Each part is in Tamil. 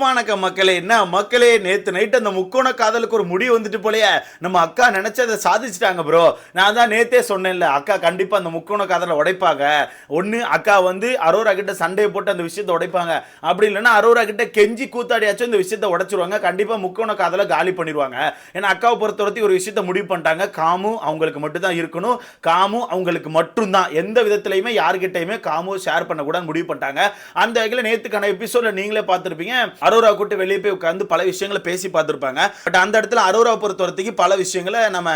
வணக்கம் மக்களே. என்ன மக்களே, நேத்து நைட் அந்த முக்கோண காதலுக்கு ஒரு முடிவு வந்துட்டு போலயே. நம்ம அக்கா நினைச்சதை சாதிச்சிட்டாங்க ப்ரோ. நான் தான் நேத்தே சொன்னேன்ல, அக்கா கண்டிப்பா அந்த முக்கோண காதலை உடைப்பாங்க. ஒன்னு அக்கா வந்து அரோரா கிட்ட சண்டையை போட்டு அந்த விஷயத்தை உடைப்பாங்க, அப்படி இல்லைன்னா அரோரா கிட்ட கெஞ்சி கூத்தாடியாச்சும் இந்த விஷயத்தை உடைச்சிருவாங்க. கண்டிப்பா முக்கோண காதலை காலி பண்ணிடுவாங்க. ஏன்னா அக்காவை பொறுத்தவரைக்கும் ஒரு விஷயத்தை முடிவு பண்ணிட்டாங்க. காமு அவங்களுக்கு மட்டும் தான் இருக்கணும், காமு அவங்களுக்கு மட்டும்தான், எந்த விதத்திலையுமே யாருக்கிட்டையுமே காமு ஷேர் பண்ணக்கூடாது முடிவு பண்ணிட்டாங்க. அந்த வகையில் நேத்துக்கான எபிசோட நீங்களே பார்த்துருப்பீங்க. அரோரா கூட்டு வெளியே போய் உட்காந்து பல விஷயங்களை பேசி பார்த்துருப்பாங்க. பட் அந்த இடத்துல அரோரா பொறுத்தவரைக்கும் பல விஷயங்களை நம்ம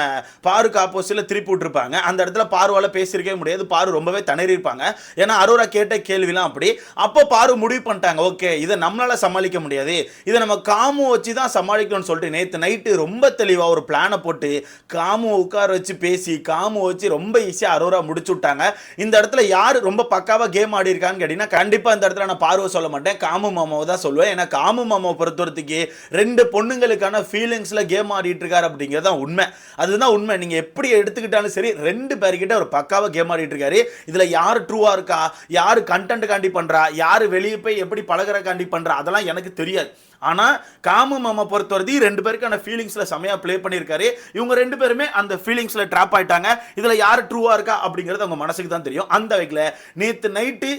பாருக்கு ஆப்போசிட்ல திருப்பி விட்டுருப்பாங்க. அந்த இடத்துல பாருவால பேசியிருக்கவே முடியாது. பாரு ரொம்பவே திணறி இருப்பாங்க. ஏன்னா அரோரா கேட்ட கேள்விலாம் அப்படி. அப்போ பாரு முடிவு பண்ணிட்டாங்க, ஓகே இதை நம்மளால சமாளிக்க முடியாது, இதை நம்ம காமு வச்சு தான் சமாளிக்கணும்னு சொல்லிட்டு நேற்று நைட்டு ரொம்ப தெளிவாக ஒரு பிளானை போட்டு காமு உட்கார வச்சு பேசி காமு வச்சு ரொம்ப ஈஸியாக அரோரா முடிச்சு விட்டாங்க. இந்த இடத்துல யார் ரொம்ப பக்காவாக கேம் ஆடி இருக்கான்னு கேட்டீங்கன்னா கண்டிப்பாக இந்த இடத்துல நான் பார்வை சொல்ல மாட்டேன், காமு மாமாவை தான் சொல்லுவேன். ஏன்னா காமு மாமா பொறுத்தவரைக்கு ரெண்டு பொண்ணுங்களுக்கான ஃபீலிங்ஸ்ல கேம் ஆடிட்டு இருக்காரு அப்படிங்கிறது உண்மை. அதுதான் உண்மை. நீங்க எப்படி எடுத்துக்கிட்டாலும் சரி, ரெண்டு பேர்கிட்ட ஒரு பக்காவா கேம் ஆடிட்டு இருக்காரு. இதுல யாரு ட்ரூவா இருக்கா, யாரு கண்டென்ட் காண்டி பண்றா, யாரு வெளியே போய் எப்படி பழகிற காண்டி பண்றா, அதெல்லாம் எனக்கு தெரியாது. ஆனா காமு மாமா பொறுத்தவரை ரெண்டு பேருக்கான ஃபீலிங்ஸ்ல செமையா ப்ளே பண்ணியிருக்காரு. இவங்க ரெண்டு பேருமே அந்த ஃபீலிங்ஸ்ல ட்ராப் ஆயிட்டாங்க. இதுல யாரு ட்ரூவா இருக்கா அப்படிங்கிறது அவங்க மனசுக்கு தான் தெரியும். அந்த வகையில் நேற்று நைட்டு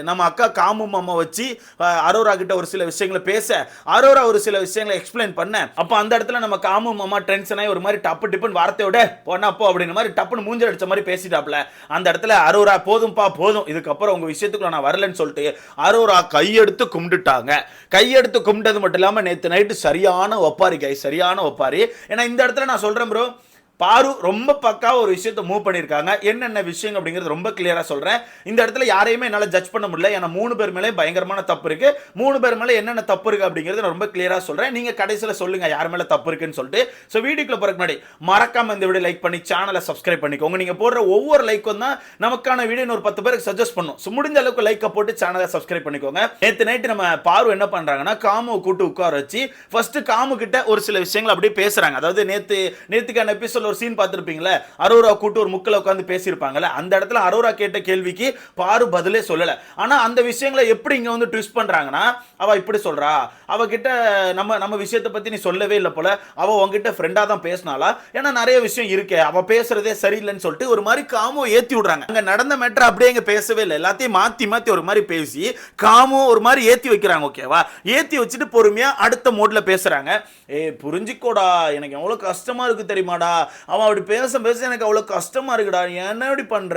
நம்ம அக்கா காமு மாமா வச்சு அரோரா கிட்ட ஒரு சில விஷயங்களை பேச, அரோரா ஒரு சில விஷயங்களை எக்ஸ்பிளைன் பண்ண, அப்போ அந்த இடத்துல நம்ம காமு மாமா டென்ஷன் ஆகி ஒரு மாதிரி டப்பு டிப்புன்னு வார்த்தையோட போனா போ அப்படின்ற மாதிரி டப்புன்னு மூஞ்சல் அடிச்ச மாதிரி பேசிட்டாப்ல. அந்த இடத்துல அரோரா போதும்பா போதும், இதுக்கப்புறம் உங்க விஷயத்துக்குள்ள நான் வரலன்னு சொல்லிட்டு அரோரா கையெடுத்து கும்பிட்டுட்டாங்க. கையெடுத்து கும்பிட்டது மட்டும் இல்லாம நேத்து நைட்டு சரியான ஒப்பாரி கைஸ், சரியான ஒப்பாரி. ஏன்னா இந்த இடத்துல நான் சொல்றேன் ப்ரோ, பாரு ரொம்ப பக்காவா ஒரு விஷயத்தை மூவ் பண்ணியிருக்காங்க. என்னென்ன விஷயம் அப்படிங்கிறது ரொம்ப கிளியரா சொல்றேன். இந்த இடத்துல யாரையுமே என்னால் ஜட்ஜ் பண்ண முடியல. ஏன்னா மூணு பேர் மேலே பயங்கரமான தப்பு இருக்கு. மூணு பேர் மேலே என்னென்ன தப்பு இருக்கு அப்படிங்கிறது நான் ரொம்ப கிளியரா சொல்றேன். நீங்க கடைசியில் சொல்லுங்க யார் மேல தப்பு இருக்குன்னு சொல்லிட்டு. ஸோ வீடியோக்குள்ள போறதுக்கு முன்னாடி மறக்காம இந்த வீடியோ லைக் பண்ணி சேனலை சப்ஸ்கிரைப் பண்ணிக்கோங்க. நீங்க போடுற ஒவ்வொரு லைக்கும் தான் நமக்கான வீடியோ ஒரு 10 பேருக்கு சஜஸ்ட் பண்ணும். ஸோ முடிஞ்ச அளவுக்கு லைக்கை போட்டு சேனலை சப்ஸ்கிரைப் பண்ணிக்கோங்க. நேற்று நைட்டு நம்ம பாரு என்ன பண்றாங்கன்னா காமு கூட்டு உட்கார வச்சு ஃபர்ஸ்ட் காமு கிட்ட ஒரு சில விஷயங்கள் அப்படியே பேசுறாங்க. அதாவது நேத்துக்கான எபிசோட் ஒரு சீன் பார்த்திருப்பீங்களா, அரோரா கூட்டு ஒரு முக்கில் உட்கார்ந்து பேசியிருப்பாங்கல்ல, அந்த இடத்துல அரோரா கேட்ட கேள்விக்கு பாரு பதிலே சொல்லல. ஆனா அந்த விஷயங்களை எப்படி இங்க வந்து ட்விஸ்ட் பண்றாங்கன்னா, அவ இப்படி சொல்றா, அவகிட்ட நம்ம விஷயத்தை பத்தி நீ சொல்லவே இல்லை போல, அவ உங்ககிட்ட ஃப்ரெண்டா தான் பேசினாலா, ஏன்னா நிறைய விஷயம் இருக்கே, அவ பேசுறதே சரியில்லைன்னு சொல்லிட்டு ஒரு மாதிரி காமோ ஏத்தி விடுறாங்க. அங்க நடந்த மேட்டர் அப்படியே இங்க பேசவே இல்லை, எல்லாத்தையும் மாத்தி மாத்தி ஒரு மாதிரி பேசி காமோ ஒரு மாதிரி ஏத்தி வைக்கிறாங்க. ஓகேவா, ஏத்தி வச்சுட்டு பொறுமையா அடுத்த மோட்ல பேசுறாங்க. புரிஞ்சுக்கோடா, எனக்கு எவ்வளவு கஷ்டமா இருக்கு தெரியுமாடா, அவன் அப்படி பேச பேச எனக்கு அவ்வளவு கஷ்டமா இருக்குடா, என்ன இப்படி பண்ற,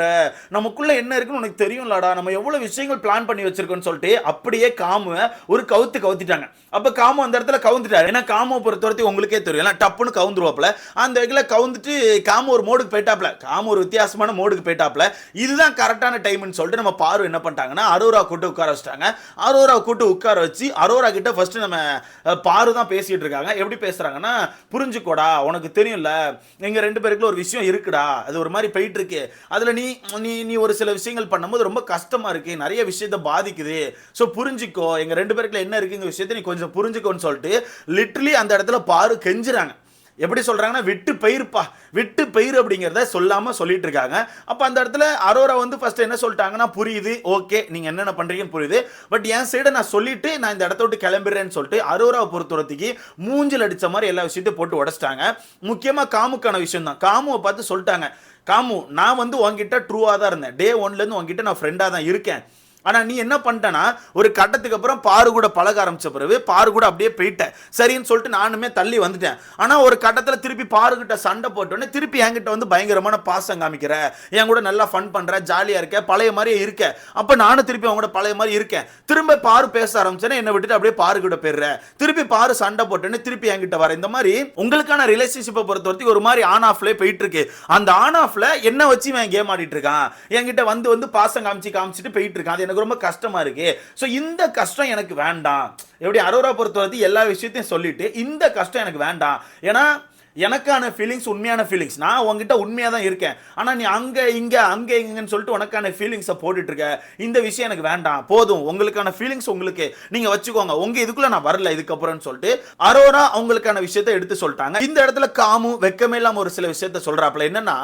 நமக்குள்ள என்ன இருக்குன்னு உனக்கு தெரியும்லடா, நம்ம எவ்வளவு விஷயங்கள் பிளான் பண்ணி வச்சிருக்கோம்னு சொல்லிட்டு அப்படியே காமு ஒரு கவுத்திட்டாங்க. அப்ப காமு அந்த இடத்துல கவுந்துட்டாரு. ஏன்னா காமு பொறுத்தவரைக்கும் உங்களுக்கே தெரியும், டப்புன்னு கவுந்துருவாப்ல. அந்த வகையில் கவுந்துட்டு காமு ஒரு மோடுக்கு போயிட்டாப்ல, காமு ஒரு வித்தியாசமான மோடுக்கு போயிட்டாப்ல. இதுதான் கரெக்டான டைம்னு சொல்லிட்டு நம்ம பாரு என்ன பண்ணிட்டாங்கன்னா அரோரா கூட்டு உட்கார வச்சிட்டாங்க. அரோரா கூட்டு உட்கார வச்சு அரோரா கிட்ட ஃபர்ஸ்ட் நம்ம பாரு தான் பேசிட்டு இருக்காங்க. எப்படி பேசுறாங்கன்னா, புரிஞ்சுக்கோடா, உனக்கு தெரியும்ல எங்க ரெண்டு பேருக்குள்ள ஒரு விஷயம் இருக்குடா, அது ஒரு மாதிரி போயிட்டு இருக்கு, அதுல நீ நீ ஒரு சில விஷயங்கள் பண்ணும்போது ரொம்ப கஷ்டமா இருக்கு, நிறைய விஷயத்தை பாதிக்குது, ஸோ புரிஞ்சுக்கோ, எங்க ரெண்டு பேருக்குள்ள என்ன இருக்குங்க விஷயத்தை நீ கொஞ்சம் புரிஞ்சுக்கோன்னு சொல்லிட்டு லிட்டரலி அந்த இடத்துல பாரு கெஞ்சுறாங்க. எப்படி சொல்றாங்கன்னா, விட்டு பயிருப்பா, விட்டு பயிர் அப்படிங்கிறத சொல்லாம சொல்லிட்டு இருக்காங்க. அப்ப அந்த இடத்துல அரோரா வந்து ஃபர்ஸ்ட் என்ன சொல்லிட்டாங்கன்னா, புரியுது, ஓகே நீங்க என்னென்ன பண்றீங்கன்னு புரியுது, பட் என் சைடை நான் சொல்லிட்டு நான் இந்த இடத்த விட்டு கிளம்பிடுறேன்னு சொல்லிட்டு அரோராவை பொறுத்தவரைக்கு மூஞ்சில் அடிச்ச மாதிரி எல்லா விஷயத்தையும் போட்டு உடச்சிட்டாங்க. முக்கியமா காமுக்கான விஷயம் தான். காமுவை பார்த்து சொல்லிட்டாங்க, காமு நான் வந்து உங்ககிட்ட ட்ரூவா தான் இருந்தேன், டே ஒன்ல இருந்து உங்ககிட்ட நான் ஃப்ரெண்டா தான் இருக்கேன். ஆனா நீ என்ன பண்ணிட்டனா, ஒரு கட்டத்துக்கு அப்புறம் பாரு கூட பழக ஆரம்பிச்ச பிறகு பாரு கூட அப்படியே போயிட்டேன், சரின்னு சொல்லிட்டு நானுமே தள்ளி வந்துட்டேன். ஆனா ஒரு கட்டத்துல திருப்பி பாரு கிட்ட சண்டை போட்டோன்னே திருப்பி என்கிட்ட வந்து பயங்கரமான பாசம் காமிக்கிற, என் கூட நல்லா ஃபன் பண்ற, ஜாலியா இருக்க, பழைய மாதிரியே இருக்க. அப்ப நானும் திருப்பி அவங்க கூட பழைய மாதிரி இருக்கேன். திரும்ப பாரு பேச ஆரம்பிச்சேன்னா என்னை விட்டுட்டு அப்படியே பாரு கிட்ட போயிடுற, திருப்பி பாரு சண்டை போட்டோன்னே திருப்பி என்கிட்ட வர. இந்த மாதிரி உங்களுக்கான ரிலேஷன்ஷிப்பை பொறுத்தவரைக்கும் ஒரு மாதிரி ஆன் ஆஃப்ல போயிட்டு இருக்கு. அந்த ஆன் ஆஃப்ல என்ன வச்சு இவன் கேம் ஆடிட்டு இருக்கான், என்கிட்ட வந்து பாசம் காமிச்சிட்டு போயிட்டு இருக்கான், ரொம்ப கஷ்டமா இருக்கு. சோ இந்த கஷ்டம் எனக்கு வேண்டாம். எப்படி அரோரா பொறுத்தவரை எல்லா விஷயத்தையும் சொல்லிட்டு இந்த கஷ்டம் எனக்கு வேண்டாம். ஏன்னா எனக்கான ஃபீலிங்ஸ் உண்மையான ஃபீலிங்ஸ். நான் உன்கிட்ட உண்மையா தான் இருக்கேன். ஆனா நீ அங்க இங்க அங்க இங்கன்னு சொல்லிட்டு உனக்கான ஃபீலிங்ஸை போட்டுட்டு இருக்க. இந்த விஷயம் எனக்கு வேண்டாம். போதும், உங்களுக்கான ஃபீலிங்ஸ் உங்களுக்கு நீங்க வச்சுக்கோங்க. உங்க இதுக்குள்ள நான் வரல இதுக்கப்புறம்னு சொல்லிட்டு அரோரா அவங்களுக்கான விஷயத்தை எடுத்து சொல்லிட்டாங்க. இந்த இடத்துல காமு வெக்கமே இல்லாம ஒரு சில விஷயத்த சொல்றாப்ல. என்னன்னா,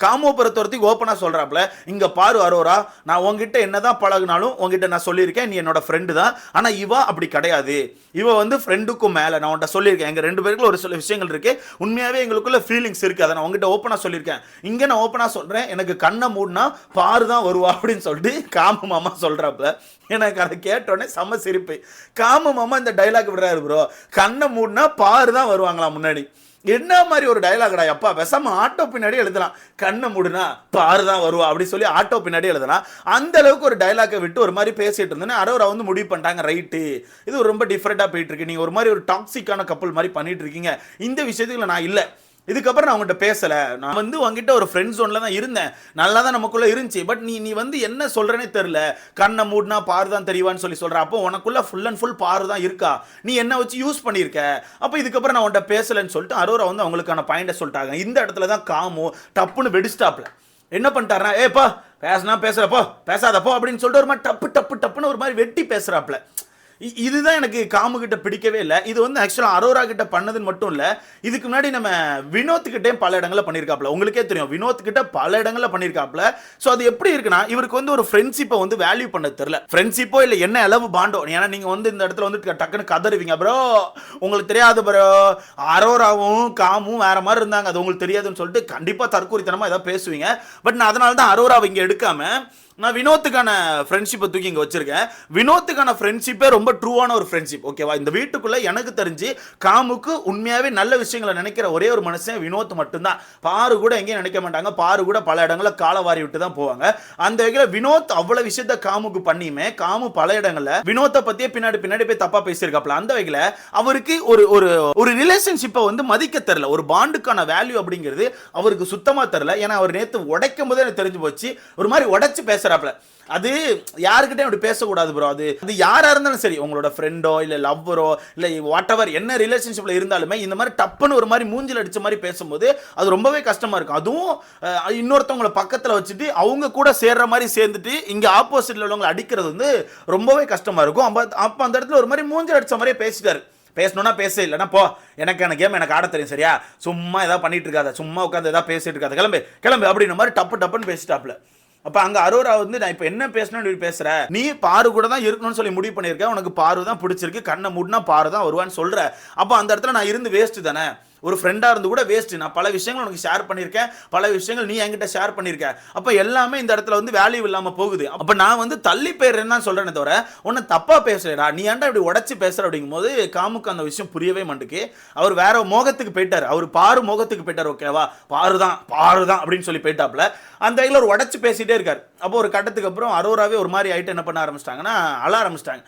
காமு பொறுத்தவரைக்கும் ஓப்பனா சொல்றாப்ல, இங்க பாரு அரோரா, நான் உங்ககிட்ட என்னதான் பழகினாலும் உங்ககிட்ட நான் சொல்லியிருக்கேன், நீ என்னோட ஃப்ரெண்டு தான். ஆனா இவ அப்படி கிடையாது. இவ வந்து ஃப்ரெண்டுக்கும் மேல நான் உன்கிட்ட சொல்லியிருக்கேன். எங்க ரெண்டு பேருக்குள்ள ஒரு சில விஷயங்கள் இருக்கு. உண்மையாவே எங்களுக்குள்ள ஃபீலிங்ஸ் இருக்கு. அதை நான் உங்ககிட்ட ஓப்பனா சொல்லியிருக்கேன். இங்க நான் ஓப்பனா சொல்றேன், எனக்கு கண்ணை மூடினா பாரு தான் வருவா அப்படின்னு சொல்லிட்டு காமு மாமா சொல்றாப்ல. எனக்கு அதை கேட்டோடனே செம்ம சிரிப்பு. காமு மாமா இந்த டைலாக் விடுறாரு ப்ரோ. கண்ணை மூடினா பாரு தான் வருவாங்களா முன்னாடி. என்ன மாதிரி ஒரு டயலாக்டா அப்பா, பேசாம ஆட்டோ பின்னாடி எழுதலாம். கண்ணை மூடுனா பாரு தான் வருவா அப்படி சொல்லி ஆட்டோ பின்னாடி எழுதலாம். அந்த அளவுக்கு ஒரு டயலாக்கை விட்டு ஒரு மாதிரி பேசிட்டு இருந்தேன்னு அரோரா வந்து முடிவு பண்ணிட்டாங்க, ரைட்டு இது ரொம்ப டிஃப்ரெண்டா போயிட்டு இருக்கு, நீங்க ஒரு மாதிரி ஒரு டாக்ஸிக்கான கப்பல் மாதிரி பண்ணிட்டு இருக்கீங்க, இந்த விஷயத்துக்குள்ள நான் இல்லை, இதுக்கப்புறம் நான் உங்ககிட்ட பேசல, நான் வந்து உங்ககிட்ட ஒரு ஃப்ரெண்ட் ஜோன்ல தான் இருந்தேன், நல்லா தான் நமக்குள்ள இருந்துச்சு, பட் நீ வந்து என்ன சொல்றேனே தெரியல, கண்ணை மூடினா பாரு தான் தெரியவான்னு சொல்லி சொல்ற. அப்போ உனக்குள்ள ஃபுல் அண்ட் ஃபுல் பாரு தான் இருக்கா, நீ என்ன வச்சு யூஸ் பண்ணியிருக்க, அப்போ இதுக்கப்புறம் நான் உன்கிட்ட பேசலன்னு சொல்லிட்டு அரோரா வந்து அவங்களுக்கான பாயிண்ட சொல்லிட்டாங்க. இந்த இடத்துல தான் காமு டப்புன்னு வெடிஸ்டாப்ல என்ன பண்ணிட்டாருன்னா, ஏப்பா பேசினா பேசுறப்போ பேசாதப்போ அப்படின்னு சொல்லிட்டு ஒரு மாதிரி டப்பு டப்பு டப்புன்னு ஒரு மாதிரி வெட்டி பேசுறாப்ல. இதுதான் எனக்கு காமு கிட்ட பிடிக்கவே இல்லை. இது வந்து ஆக்சுவலா அரோரா கிட்ட பண்ணதுன்னு மட்டும் இல்ல, இதுக்கு முன்னாடி நம்ம வினோத் கிட்டே பல இடங்கள்ல பண்ணியிருக்காப்ல. உங்களுக்கே தெரியும், வினோத் கிட்ட பல இடங்கள்ல பண்ணியிருக்காப்ல. ஸோ அது எப்படி இருக்குன்னா, இவருக்கு வந்து ஒரு ஃப்ரெண்ட்ஷிப்பை வந்து வேல்யூ பண்ண தெரியல. ஃப்ரெண்ட்ஷிப்போ இல்லை என்ன அளவு பாண்டோ, ஏன்னா நீங்க வந்து இந்த இடத்துல வந்து டக்குன்னு கதறுவீங்க ப்ரோ, உங்களுக்கு தெரியாது ப்ரோ, அரோராவும் காமும் வேற மாதிரி இருந்தாங்க, அது உங்களுக்கு தெரியாதுன்னு சொல்லிட்டு கண்டிப்பா தற்கூரித்தனமா ஏதாவது பேசுவீங்க. பட் நான் அதனால தான் அரோராவை இங்க எடுக்காம நான் வினோத்துக்கான ஃப்ரெண்ட்ஷிப்பை தூக்கி இங்கே வச்சிருக்கேன். வினோத்துக்கான ஃப்ரெண்ட்ஷிப்பே ரொம்ப ட்ரூவான ஒரு ஃப்ரெண்ட்ஷிப், ஓகேவா. இந்த வீட்டுக்குள்ள எனக்கு தெரிஞ்சு காமுக்கு உண்மையாவே நல்ல விஷயங்களை நினைக்கிற ஒரே ஒரு மனுஷன் வினோத் மட்டும்தான். பாரு கூட எங்கேயும் நினைக்க மாட்டாங்க, பாரு கூட பல இடங்களில் காலை வாரி விட்டு தான் போவாங்க. அந்த வகையில் வினோத் அவ்வளவு விஷயத்த காமுக்கு பண்ணியுமே காமு பல இடங்களில் வினோத்தை பத்தியே பின்னாடி பின்னாடி போய் தப்பா பேசியிருக்காப்ல. அந்த வகையில் அவருக்கு ஒரு ஒரு ஒரு ரிலேஷன்ஷிப்பை வந்து மதிக்க தெரியல, ஒரு பாண்டுக்கான வேல்யூ அப்படிங்கிறது அவருக்கு சுத்தமா தெரியல. ஏன்னா அவர் நேற்று உடைக்கும் போதே எனக்கு தெரிஞ்சு போச்சு, ஒரு மாதிரி உடைச்சு பேச. அது யாருக்கிட்டே அப்படி பேசக்கூடாது ப்ரோ. அது யாரா இருந்தாலும் சரி, உங்களோட ஃப்ரெண்டோ இல்ல லவ்வரோ இல்ல வாட் எவர் என்ன ரிலேஷன்ஷிப்ல இருந்தாலுமே இந்த மாதிரி டப்புன்னு ஒரு மாதிரி மூஞ்சில் அடிச்ச மாதிரி பேசும்போது அது ரொம்பவே கஷ்டமா இருக்கும். அதுவும் இன்னொருத்தவங்களை பக்கத்துல வச்சுட்டு அவங்க கூட சேர்ற மாதிரி சேர்ந்துட்டு இங்க ஆப்போசிட்ல உள்ளவங்களை அடிக்கிறது வந்து ரொம்பவே கஷ்டமா இருக்கும். அப்ப அந்த இடத்துல ஒரு மாதிரி மூஞ்சில் அடிச்ச மாதிரியே பேசிட்டாரு. பேசணும்னா பேச, இல்லைன்னா போ, எனக்கான கேம் எனக்கு ஆட தெரியும், சரியா, சும்மா ஏதாவது பண்ணிட்டு இருக்காத, சும்மா உட்காந்து ஏதாவது பேசிட்டு இருக்காத, கிளம்பு கிளம்பு அப்படின்ற மாதிரி டப்பு டப்புன்னு பேசிட்டாப்ல. அப்ப அங்க அரோரா வந்து, நான் இப்ப என்ன பேசணும்னு பேசுற, நீ பாரு கூட தான் இருக்கணும்னு சொல்லி முடிவு பண்ணிருக்க, உனக்கு பாரு தான் பிடிச்சிருக்கு, கண்ணை மூடினா பாரு தான் வருவான்னு சொல்ற. அப்ப அந்த இடத்துல நான் இருந்து வேஸ்ட் தானே, ஒரு ஃப்ரெண்டா இருந்து கூட வேஸ்ட். நான் பல விஷயங்கள் உனக்கு ஷேர் பண்ணியிருக்கேன், பல விஷயங்கள் நீ என்கிட்ட ஷேர் பண்ணியிருக்க. அப்ப எல்லாமே இந்த இடத்துல வந்து வேல்யூ இல்லாம போகுது. அப்ப நான் வந்து தள்ளி போயிடுறேன்னு தான் சொல்றேனே தவிர உன்னை தப்பா பேசுறா, நீ ஏன்டா இப்படி உடச்சு பேசுற அப்படிங்கும் போது காமுக்கு அந்த விஷயம் புரியவே மாட்டுக்கு. அவர் வேற மோகத்துக்கு போயிட்டாரு, அவர் பாரு மோகத்துக்கு போயிட்டார், ஓகேவா, பாருதான் அப்படின்னு சொல்லி போயிட்டாப்ல. அந்த வகையில் ஒரு உடச்சு பேசிட்டே இருக்காரு. அப்போ ஒரு கட்டத்துக்கு அப்புறம் அரோராவே ஒரு மாதிரி ஆயிட்டு என்ன பண்ண ஆரம்பிச்சிட்டாங்கன்னா, அழ ஆரம்பிச்சிட்டாங்க.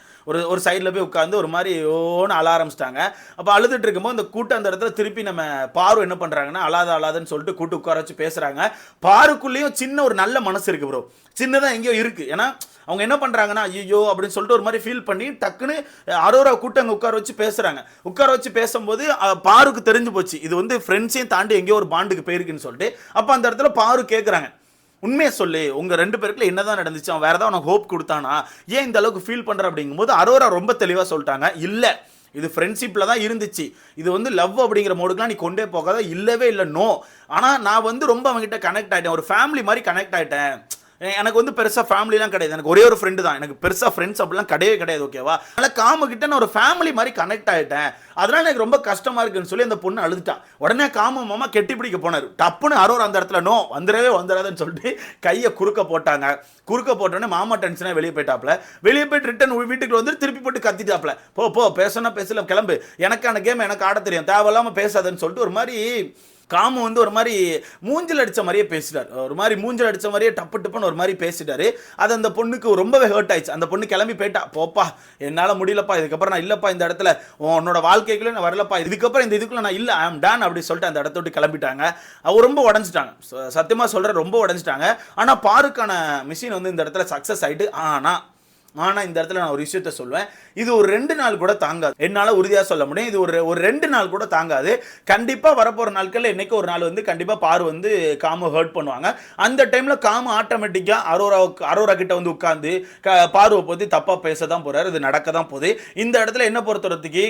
ஒரு சைடில் போய் உட்காந்து ஒரு மாதிரி ஓன்னு அழ ஆரம்பிச்சிட்டாங்க. அப்போ அழுதுட்டு இருக்கும்போது அந்த கூட்டம் அந்த இடத்துல திருப்பி நம்ம பாரு என்ன பண்ணுறாங்கன்னா, அழாதுன்னு சொல்லிட்டு கூட்டு உட்கார வச்சு பேசுகிறாங்க. பாருக்குள்ளேயும் சின்ன ஒரு நல்ல மனசு இருக்குது ப்ரோ, சின்னதாக எங்கேயோ இருக்குது. ஏன்னா அவங்க என்ன பண்ணுறாங்கன்னா, ஐயோ அப்படின்னு சொல்லிட்டு ஒரு மாதிரி ஃபீல் பண்ணி டக்குன்னு அரோரா கூட்டம் அங்கே உட்கார வச்சு பேசுகிறாங்க. உட்கார வச்சு பேசும்போது பாருக்கு தெரிஞ்சு போச்சு இது வந்து ஃப்ரெண்ட்ஸையும் தாண்டி எங்கேயோ ஒரு பாண்டுக்கு போயிருக்குன்னு சொல்லிட்டு. அப்போ அந்த இடத்துல பாரு கேட்குறாங்க, உண்மையை சொல்லு, உங்க ரெண்டு பேருக்குள்ள என்னதான் நடந்துச்சு, அவன் வேற ஏதாவது உனக்கு ஹோப் கொடுத்தானா, ஏன் இந்த அளவுக்கு ஃபீல் பண்ற அப்படிங்கும்போது அரோரா ரொம்ப தெளிவா சொல்லிட்டாங்க, இல்ல இது ஃப்ரெண்ட்ஷிப்ல தான் இருந்துச்சு, இது வந்து லவ் அப்படிங்கிற மோடுக்குலாம் நீ கொண்டே போகாத, இல்லவே இல்லை, நோ. ஆனா நான் வந்து ரொம்ப அவங்ககிட்ட கனெக்ட் ஆயிட்டேன், ஒரு ஃபேமிலி மாதிரி கனெக்ட் ஆயிட்டேன். எனக்கு வந்து பெருசாக ஃபேமிலிலாம் கிடையாது, எனக்கு ஒரே ஒரு ஃப்ரெண்டு தான், எனக்கு பெருசாக ஃப்ரெண்ட்ஸ் அப்படிலாம் கிடையவே கிடையாது, ஓகேவா. அதனால் காமு கிட்ட நான் ஒரு ஃபேமிலி மாதிரி கனெக்ட் ஆகிட்டேன், அதனால எனக்கு ரொம்ப கஷ்டமா இருக்குன்னு சொல்லி அந்த பொண்ணு அழுதுட்டா. உடனே காமு மாமா கெட்டி பிடிக்க போனார். டப்புன்னு அரோரா அந்த இடத்துல நோ, வந்துடாதுன்னு சொல்லிட்டு கையை குறுக்க போட்டாங்க. குறுக்க போட்டோடனே மாமா டென்ஷனாக வெளியே போயிட்டாப்ல. வெளியே போயிட்டு ரிட்டன் வீட்டுக்கு வந்து திருப்பி போட்டு கத்திட்டாப்ல, போ பேசணும் பேசல, கிளம்பு, எனக்கான கேம் எனக்கு ஆட தெரியும், தேவையில்லாமல் பேசாதுன்னு சொல்லிட்டு ஒரு மாதிரி காமு வந்து ஒரு மாதிரி மூஞ்சில் அடித்த மாதிரியே பேசிட்டார். ஒரு மாதிரி மூஞ்சில் அடித்த மாதிரியே டப்பு டப்புன்னு ஒரு மாதிரி பேசிட்டாரு. அது அந்த பொண்ணுக்கு ரொம்பவே ஹர்ட் ஆயிடுச்சு. அந்த பொண்ணு கிளம்பி போயிட்டா, போப்பா என்னால் முடியலப்பா, இதுக்கப்புறம் நான் இல்லைப்பா, இந்த இடத்துல உன்னோட வாழ்க்கைக்குள்ளே நான் வரலப்பா, இதுக்கப்புறம் இந்த இதுக்குள்ள நான் இல்லை, ஐ ஆம் டன் அப்படி சொல்லிட்டு அந்த இடத்த விட்டு கிளம்பிட்டாங்க. அவங்க ரொம்ப உடஞ்சிட்டாங்க, சத்தியமாக சொல்கிறேன், ரொம்ப உடஞ்சிட்டாங்க. ஆனால் பாருக்கான மிஷின் வந்து இந்த இடத்துல சக்ஸஸ் ஆகிட்டு, ஆனால் ஆனா இந்த இடத்துல நான் ஒரு விஷயத்த சொல்வேன், இது ஒரு 2 நாள் கூட தாங்காது. என்னால உறுதியா சொல்ல முடியும். இது ஒரு 2 நாள் கூட தாங்காது. கண்டிப்பா வரப்போற நாட்கள்ல என்னைக்கு ஒரு நாள் வந்து கண்டிப்பா பாரு வந்து காம ஹர்ட் பண்ணுவாங்க. அந்த டைம்ல காம ஆட்டோமேட்டிக்கா அரோரா கிட்ட வந்து உட்கார்ந்து பார்வ பத்தி தப்பா பேச தான் போறாரு. இது நடக்க தான் போகுது. இந்த இடத்துல என்ன பொறுத்தவரைக்கு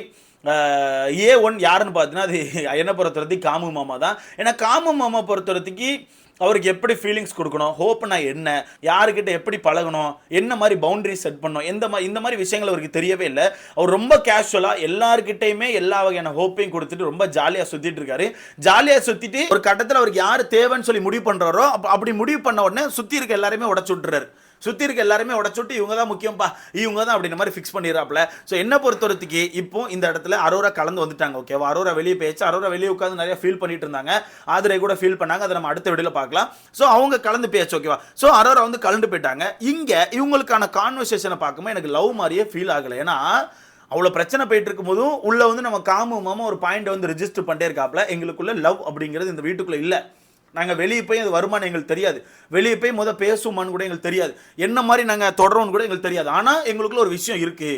A1 யாருன்னு பார்த்தீங்கன்னா, அது என்ன பொறுத்தவரைக்கும் காமு மாமா தான். ஏன்னா காமு மாமா பொறுத்தவரைக்கு அவருக்கு எப்படி ஃபீலிங்ஸ் கொடுக்கணும், ஹோப்னா என்ன, யாருக்கிட்ட எப்படி பழகணும், என்ன மாதிரி பவுண்டரி செட் பண்ணணும், இந்த மாதிரி விஷயங்கள் அவருக்கு தெரியவே இல்லை. அவர் ரொம்ப கேஷுவலாக எல்லாருக்கிட்டையுமே எல்லா வகையான ஹோப்பையும் கொடுத்துட்டு ரொம்ப ஜாலியாக சுற்றிட்டு இருக்காரு. ஜாலியாக சுற்றிட்டு ஒரு கட்டத்தில் அவருக்கு யார் தேவைன்னு சொல்லி முடிவு பண்ணுறாரோ அப்படி முடிவு பண்ண உடனே சுற்றி இருக்க எல்லாருமே உடச்சு விட்டுறாரு. சுற்றி இருக்க எல்லாருமே உடச்சுட்டு இவங்க தான் முக்கியம்ப்பா, இவங்க தான் அப்படின்ற மாதிரி ஃபிக்ஸ் பண்ணிடுறாப்புல. ஸோ என்ன பொறுத்தவரைக்கு இப்போ இந்த இடத்துல அரோரா கலந்து வந்துட்டாங்க. ஓகேவா, அரோரா வெளியே போயிடுச்சு. அரோரா வெளியே உட்காந்து நிறைய ஃபீல் பண்ணிட்டு இருந்தாங்க. ஆதிரை கூட ஃபீல் பண்ணாங்க. அதை நம்ம அடுத்த வீடியோவில் பார்க்கலாம். ஸோ அவங்க கலந்து போயாச்சு. ஓகேவா, ஸோ அரோரா வந்து கலந்து போயிட்டாங்க. இங்கே இவங்களுக்கான கான்வர்சேஷனை பார்க்கும்போது எனக்கு லவ் மாதிரியே ஃபீல் ஆகலை. ஏன்னா அவ்வளோ பிரச்சனை போயிட்டு இருக்கும் போதும் உள்ள வந்து நம்ம காமு மாமா ஒரு பாயிண்ட் வந்து ரிஜிஸ்டர் பண்ணிட்டே இருக்காப்புல. எங்களுக்குள்ள லவ் அப்படிங்கிறது இந்த வீட்டுக்குள்ள இல்லை. நாங்கள் வெளியே போய் அது வருமானம் எங்களுக்கு தெரியாது. வெளியே போய் பேசுமான்னு கூட எங்களுக்கு தெரியாது. என்ன மாதிரி நாங்கள் தொடரோன்னு கூட எங்களுக்கு தெரியாது. ஆனால் எங்களுக்குள்ள ஒரு விஷயம் இருக்குது.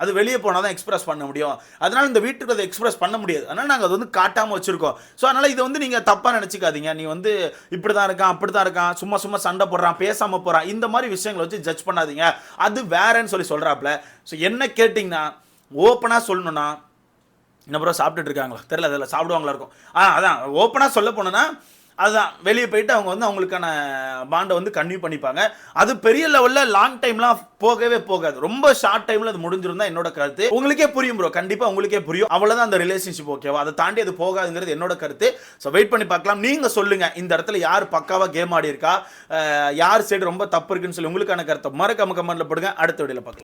அது வெளியே போனால் தான் எக்ஸ்பிரஸ் பண்ண முடியும். அதனால் இந்த வீட்டுக்கு அதை எக்ஸ்பிரஸ் பண்ண முடியாது. அதனால் நாங்கள் அதை வந்து காட்டாமல் வச்சுருக்கோம். ஸோ அதனால் இதை வந்து நீங்கள் தப்பாக நினச்சிக்காதீங்க. நீ வந்து இப்படி தான் இருக்கான், அப்படி தான் இருக்கான், சும்மா சண்டை போடுறான், பேசாமல் போகிறான், இந்த மாதிரி விஷயங்களை வச்சு ஜட்ஜ் பண்ணாதீங்க. அது வேறன்னு சொல்லி சொல்கிறாப்புல. ஸோ என்ன கேட்டிங்கன்னா, ஓப்பனாக சொல்லணும்னா, என்ன ப்ரோ சாப்பிட்டுட்டு இருக்காங்களா தெரியல, அதில் சாப்பிடுவாங்களா இருக்கும். அதான் ஓப்பனாக சொல்ல போனோன்னா அதுதான் வெளியே போயிட்டு அவங்க வந்து அவங்களுக்கான பாண்டை வந்து கன்டினியூ பண்ணிப்பாங்க. அது பெரிய லெவலில் லாங் டைம்லாம் போகவே போகாது. ரொம்ப ஷார்ட் டைமில் அது முடிஞ்சிருந்தா என்னோட கருத்து. உங்களுக்கே புரியும் ப்ரோ, கண்டிப்பாக உங்களுக்கே புரியும். அவ்வளோதான் அந்த ரிலேஷன்ஷிப். ஓகேவா, அதை தாண்டி அது போகாதுங்கிறது என்னோட கருத்து. ஸோ வெயிட் பண்ணி பார்க்கலாம். நீங்கள் சொல்லுங்கள், இந்த இடத்துல யார் பக்காவாக கேம் ஆடி இருக்கா, யார் சைடு ரொம்ப தப்பு இருக்குன்னு சொல்லி உங்களுக்கான கருத்தை மறக்காம கமெண்ட்ல போடுங்க. அடுத்த வீடியோவில் பார்க்கலாம்.